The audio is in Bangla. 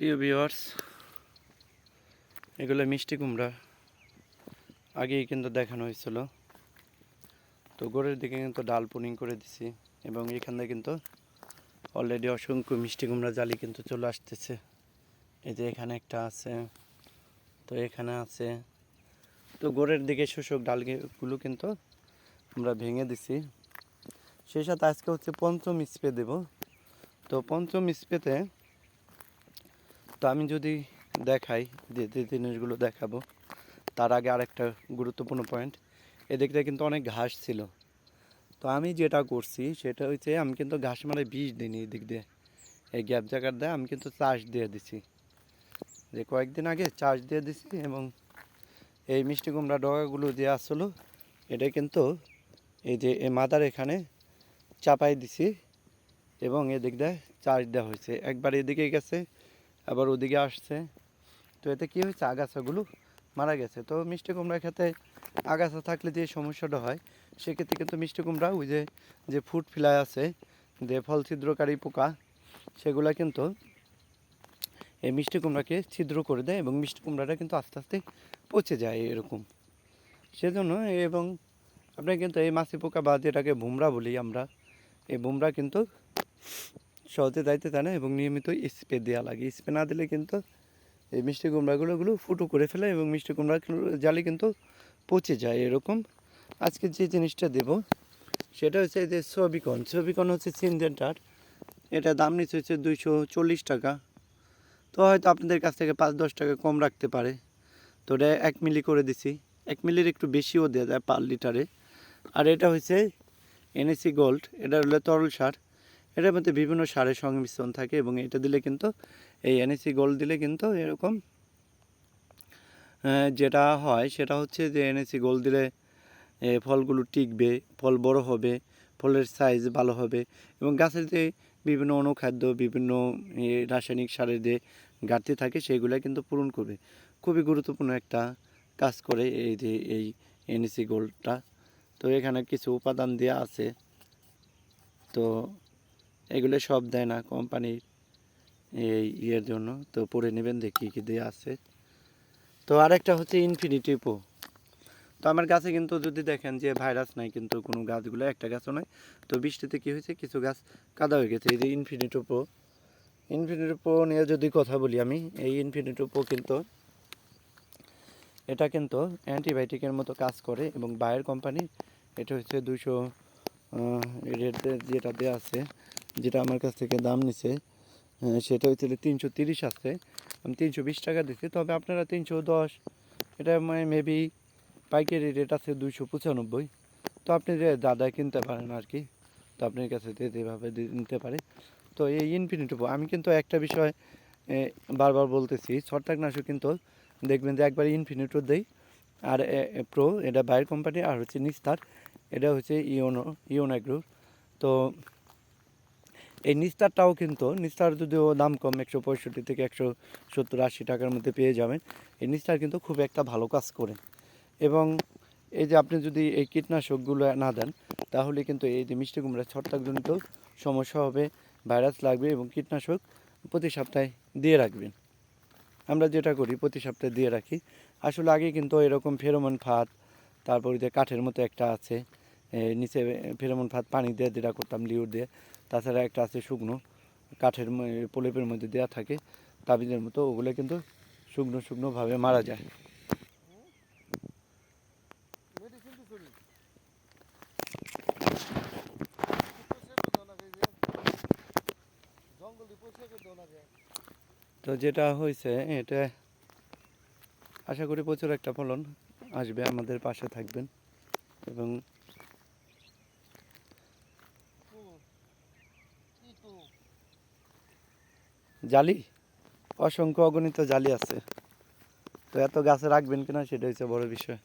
প্রিয় ভিউয়ার্স, এগুলো মিষ্টি কুমড়া আগেই কিন্তু দেখানো হয়েছিল। তো গোড়ের দিকে কিন্তু ডাল পুনিং করে দিছি এবং এখানে কিন্তু অলরেডি অসংখ্য মিষ্টি কুমড়া জালি কিন্তু চলে আসতেছে। এই যে এখানে একটা আছে, তো এখানে আছে। তো গোড়ের দিকে শোষক ডালগুলো কিন্তু আমরা ভেঙে দিছি। সেই সাথে আজকে হচ্ছে পঞ্চম স্প্রে দেব। তো পঞ্চম স্প্রেতে তো আমি যদি দেখাই যে জিনিসগুলো দেখাবো, তার আগে আরেকটা গুরুত্বপূর্ণ পয়েন্ট, এদিকটা কিন্তু অনেক ঘাস ছিল। তো আমি যেটা করছি সেটা হচ্ছে আমি কিন্তু ঘাস মারা বিষ দিইনি। এদিক দিয়ে এই গ্যাপ জায়গার দিয়ে আমি কিন্তু চাষ দিয়ে দিছি, যে কয়েকদিন আগে চাষ দিয়ে দিছি। এবং এই মিষ্টি কুমড়া ডগাগুলো যে আসলো এটা কিন্তু এই যে এই মাদার এখানে চাপাই দিছি এবং এদিক দিয়ে চাষ দেওয়া হয়েছে। একবার এদিকে গেছে, আবার ওদিকে আসছে। তো এতে কী হয়েছে, আগাছাগুলো মারা গেছে। তো মিষ্টি কুমড়ার ক্ষেত্রে আগাছা থাকলে যে সমস্যাটা হয়, সেক্ষেত্রে কিন্তু মিষ্টি কুমড়া ওই যে ফুড ফ্লাই আছে, যে ফল ছিদ্রকারী পোকা, সেগুলা কিন্তু এই মিষ্টি কুমড়াকে ছিদ্র করে দেয় এবং মিষ্টি কুমড়াটা কিন্তু আস্তে আস্তে পচে যায় এরকম। সেজন্য এবং আপনি কিন্তু এই মাছি পোকা বা যেটাকে ভুমরা বলি আমরা, এই ভুমরা কিন্তু সহজে যাইতে চায় না এবং নিয়মিত স্প্রে দেওয়া লাগে। স্প্রে না দিলে কিন্তু এই মিষ্টি কুমড়াগুলো ফুটো করে ফেলে এবং মিষ্টি কুমড়া জালি কিন্তু পচে যায় এরকম। আজকে যে জিনিসটা দেব সেটা হচ্ছে যে ছবিকন হচ্ছে সিনজেন্টার। এটা দাম নিচ্ছে হচ্ছে 240 টাকা। তো হয়তো আপনাদের কাছ থেকে 5-10 টাকা কম রাখতে পারে। তো এটা 1 মিলি করে দিছি। 1 মিলির একটু বেশিও দেওয়া যায় পার লিটারে। আর এটা হচ্ছে এনএসি গোল্ড, এটা হলো তরল সার। এটার মধ্যে বিভিন্ন সারের সংমিশ্রণ থাকে এবং এটা দিলে কিন্তু এই এনএসি গোল্ড দিলে কিন্তু এরকম যেটা হয় সেটা হচ্ছে যে এনএসি গোল্ড দিলে ফলগুলো টিকবে, ফল বড় হবে, ফলের সাইজ ভালো হবে এবং গাছের যে বিভিন্ন অনুখাদ্য, বিভিন্ন রাসায়নিক সারের যে ঘাটতি থাকে সেগুলো কিন্তু পূরণ করবে। খুবই গুরুত্বপূর্ণ একটা কাজ করে এই যে এই এনএসি গোল্ডটা। তো এখানে কিছু উপাদান দেওয়া আছে, তো এগুলো সব দেয় না কোম্পানির এই ইয়ের জন্য। তো পড়ে নেবেন দেখি কী দেওয়া আছে। তো আরেকটা হচ্ছে ইনফিনিটি প্রো। তো আমার গাছে কিন্তু যদি দেখেন যে ভাইরাস নাই, কিন্তু কোনো গাছগুলো একটা গাছও নয়। তো বৃষ্টিতে কী হয়েছে, কিছু গাছ কাদা হয়ে গেছে। এই যে ইনফিনিটি প্রো নিয়ে যদি কথা বলি আমি, এই ইনফিনিটি প্রো কিন্তু এটা কিন্তু অ্যান্টিবায়োটিকের মতো কাজ করে এবং বায়ার কোম্পানি এটা হচ্ছে 200 রেট যেটা দেওয়া আছে, যেটা আমার কাছ থেকে দাম নিছে সেটা হচ্ছে 330 আছে। আমি 320 টাকা দিচ্ছি, তবে আপনারা 310, এটা মেবি পাইকারি রেট আছে 295। তো আপনি যে দাদায় কিনতে পারেন আর কি, তো আপনার কাছে যেভাবে নিতে পারে। তো এই ইনফিনিটি প্রো আমি কিন্তু একটা বিষয় বারবার বলতেছি, ছত্রাকনাশক কিন্তু দেখবেন যে একবার ইনফিনিটি দেই আর প্রো, এটা বাইরের কোম্পানি। আর হচ্ছে নিস্তার, এটা হচ্ছে ইওনাগ্রো। তো এই নিস্তারটাও কিন্তু, নিস্তার যদিও দাম কম, 165 থেকে 170-80 টাকার মধ্যে পেয়ে যাবেন। এই নিস্তার কিন্তু খুব একটা ভালো কাজ করে এবং এই যে আপনি যদি এই কীটনাশকগুলো না দেন, তাহলে কিন্তু এই যে মিষ্টি কুমড়ার ছত্রাকজনিত সমস্যা হবে, ভাইরাস লাগবে এবং কীটনাশক প্রতি সপ্তাহে দিয়ে রাখবেন। আমরা যেটা করি প্রতি সপ্তাহে দিয়ে রাখি। আসলে আগে কিন্তু এরকম ফেরোমন ফাঁদ, তারপরে যে কাঠের মতো একটা আছে নিচে ফেরোমন ফাঁদ পানি দিয়ে যেটা করতাম লিউর দিয়ে, তাছাড়া একটা আছে শুকনো কাঠের প্রলেপের মধ্যে দেওয়া থাকে তাবিজের মতো, ওগুলো কিন্তু শুকনোভাবে মারা যায়। তো যেটা হয়েছে এটা আশা করি প্রচুর একটা ফলন আসবে, আমাদের পাশে থাকবেন। এবং জালি অসংখ্য অগণিত জালি আছে, তো এত গাছে রাখবেন কিনা সেটা হচ্ছে বড় বিষয়।